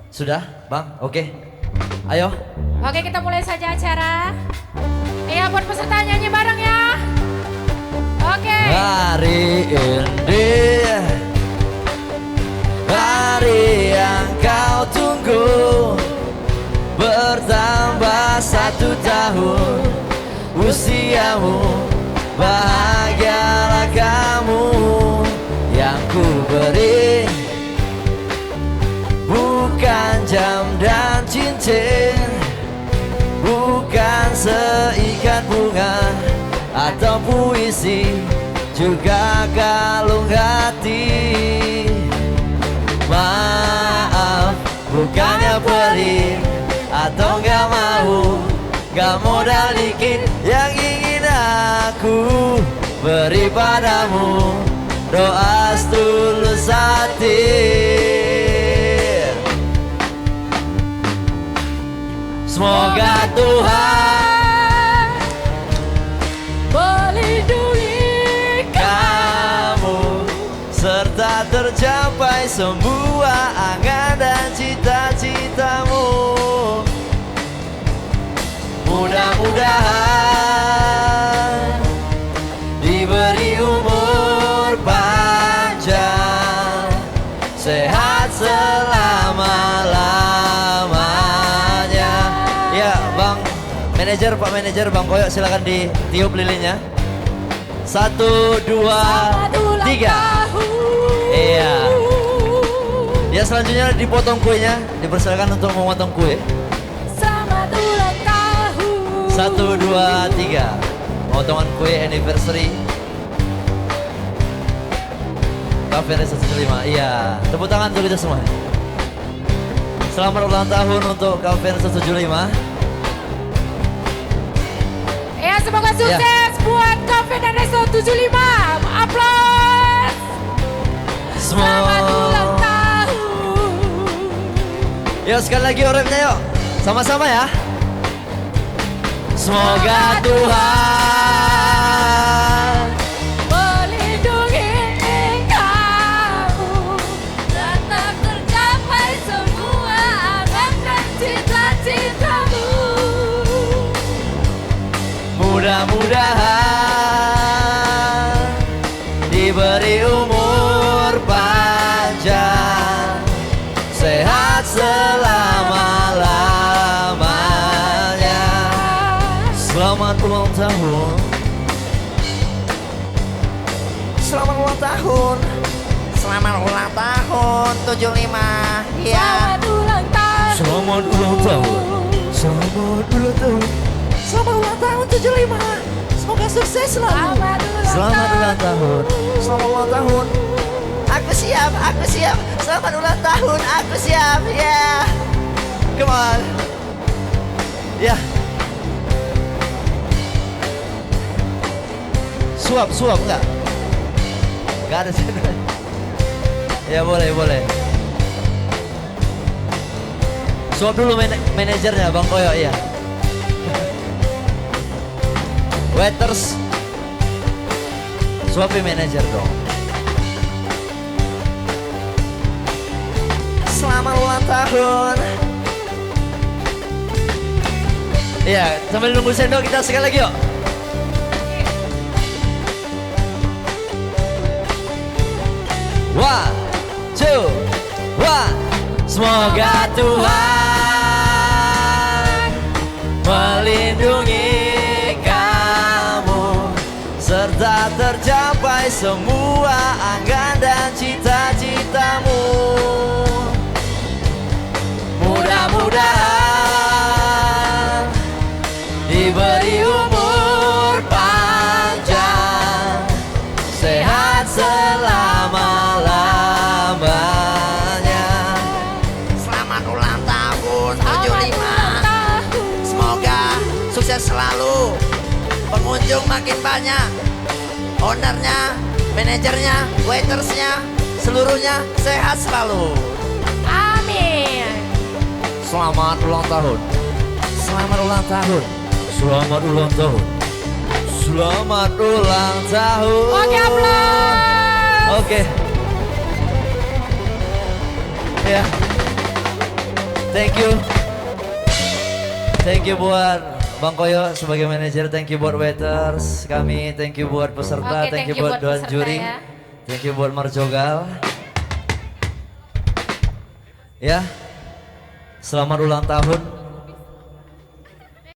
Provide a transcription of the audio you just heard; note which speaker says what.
Speaker 1: Sudah, Bang? Oke. Ayo.
Speaker 2: Oke, kita mulai saja acara. Iya, buat peserta nyanyi bareng ya. Oke.
Speaker 1: Hari ini, hari yang kau tunggu, bertambah 1 tahun usiamu, bahagialah kamu yang ku beri. Bukan jam dan cincin, bukan seikat bunga atau puisi, juga kalung hati. Maaf, bukannya pelit atau gak mau, gak modal dikit yang ingin aku beri padamu, doa setulus hati. Semoga Tuhan
Speaker 2: melindungi
Speaker 1: kamu, serta tercapai semua angan dan cita-citamu. Mudah-mudahan diberi umur panjang, sehat selama-lamanya. Ya Bang Manajer, Pak Manajer, Bang Koyok silakan ditiup lilinnya. 1, 2, 3. Iya. Ya selanjutnya dipotong kuenya, dipersilakan untuk memotong kue.
Speaker 2: Selamat ulang tahun.
Speaker 1: 1, 2, 3. Potongan kue anniversary Cafe 175. Iya, tepuk tangan untuk kita semua. Selamat ulang tahun untuk Cafe 175.
Speaker 2: Ya, semoga sukses buat Cafe dan Resto 75. Aplaus. Selamat ulang tahun.
Speaker 1: Yuk sekali lagi orangnya yuk. Sama-sama ya. Semoga Tuhan
Speaker 2: melindungi kamu, tetap tercapai semua angan dan cita-citamu.
Speaker 1: mudah-mudahan diberi umur panjang, sehat selama-lamanya. Selamat ulang tahun. Selamat ulang tahun. Selamat ulang tahun 75. Ya.
Speaker 2: Selamat ulang tahun.
Speaker 1: Selamat ulang tahun. Selamat ulang tahun. Selamat ulang tahun 75. Semoga sukses selalu.
Speaker 2: Selamat ulang
Speaker 1: tahun. Selamat ulang tahun. Aku siap, aku siap. Selamat ulang tahun, aku siap. Yeah. Come on. Ya. Suap, suap enggak? Enggak ada sih. Ya boleh, boleh. Suap dulu manajernya Bang Koyo ya. Waiters, suapin manajer dong. Selamat ulang tahun. Iya, sambil nunggu sendok kita sekali lagi yuk. One, two, one. Semoga Tuhan melindungi kamu, serta tercapai semua angan dan cita-citamu. Mudah-mudahan diberi umur panjang, sehat selama-lamanya. Selamat ulang tahun 75. Semoga sukses selalu. Pengunjung makin banyak. Ownernya, manajernya, waitersnya, seluruhnya sehat selalu.
Speaker 2: Amin.
Speaker 1: Selamat ulang tahun. Selamat ulang tahun. Selamat ulang tahun. Selamat ulang tahun.
Speaker 2: Oke, aplaus.
Speaker 1: Oke. Ya. Thank you. Thank you buat Bang Koyo sebagai manajer, thank you buat waiters kami, thank you buat peserta,
Speaker 2: Oke,
Speaker 1: thank you buat Dewan
Speaker 2: peserta
Speaker 1: Juri,
Speaker 2: ya.
Speaker 1: thank you buat Marjogal. Ya, selamat ulang tahun